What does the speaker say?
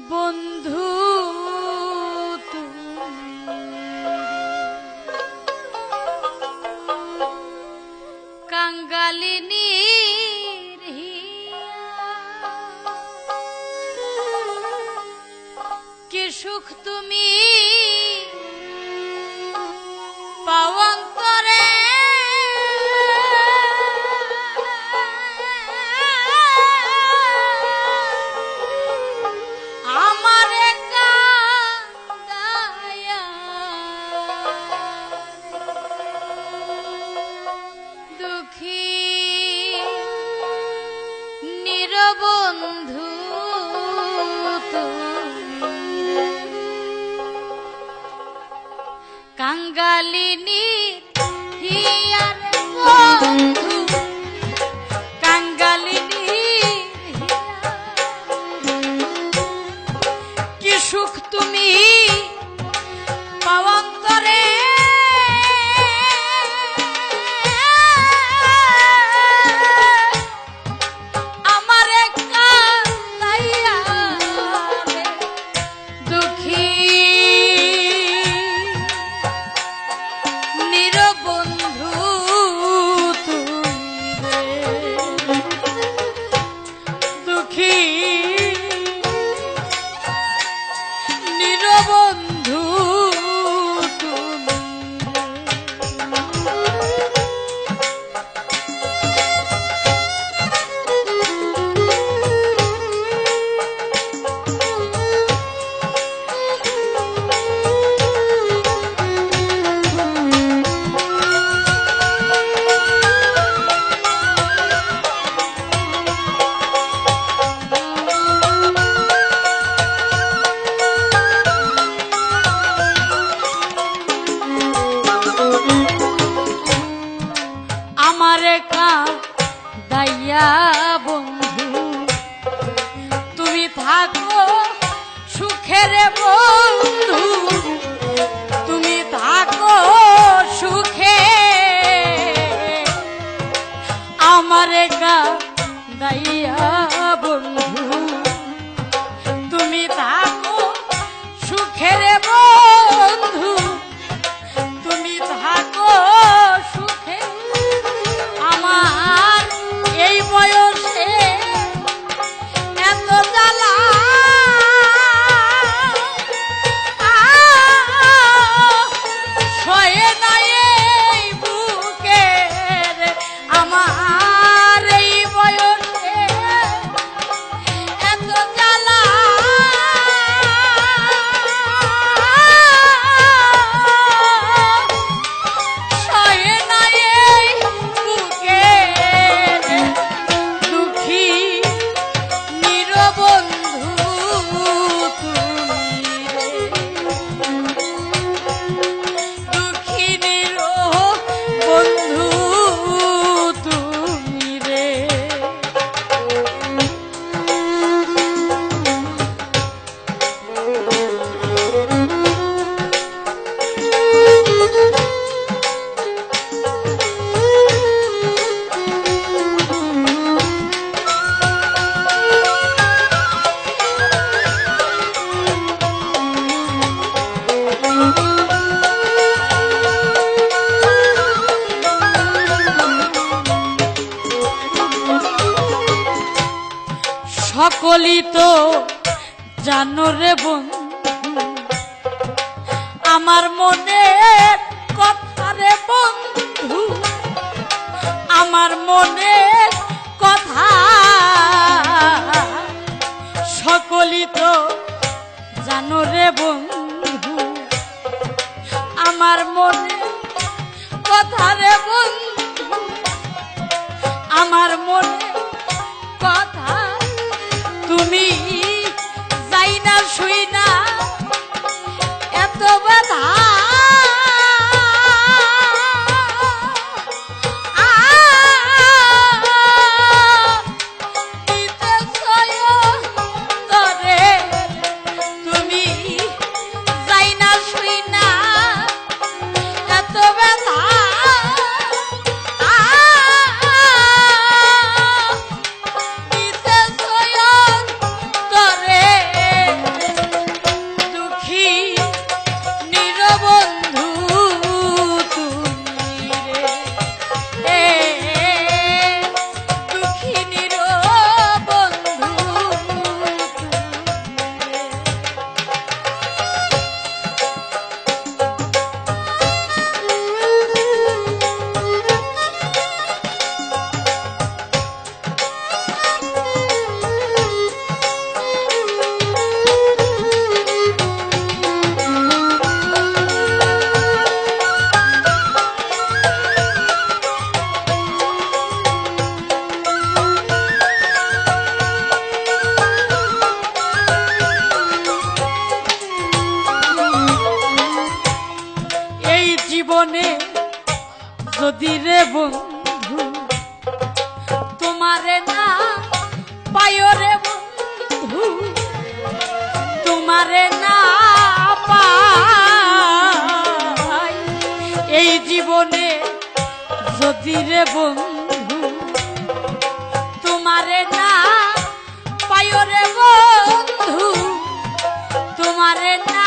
বন্ধু কাঙ্গালিনীর কি সুখ তুমি পাওয়ান্তরে আমারে কাঁদায়া দুঃখী নিরবন্ধু কাঙ্গালিনীর হিয়ার বন্ধু কাঙ্গালিনীর কি সুখ তুমি পাওয়ান্তরে আমারে কাঁদাইয়া দুঃখী নিরবন্ধু দুঃখী নিরবন্ধু আমারে কাঁদাইয়া বন্ধু তুমি থাকো সুখের বন্ধু তুমি থাকো সুখে আমারে কাঁদাইয়া বন্ধু তুমি থাকো সুখের বন্ধু তুমি থাকো সুখে আমার এই বয়সে এত জ্বালা সয়ে নাই এই বুকের আমার এই বয়সে এত জ্বালা সয়ে নাই এই বুকের দুঃখী নিরবন্ধু তুমি রে দুঃখী নিরবন্ধু তুমি রে সকলই তো জানো রে বন্ধু আমার মনের কথা রে বন্ধু আমার মনের কথা সকলই তো জানো রে বন্ধু আমার মনের কথা রে বন্ধু আমার মনের কথা তুমি যাই না শুই না এত বাধা জীবনে যদি রে বন্ধু তোমারে না পায় রে বন্ধু, তোমারে না পাই এই জীবনে যদি রে বন্ধু তোমারে না পায় রে বন্ধু, তোমারে না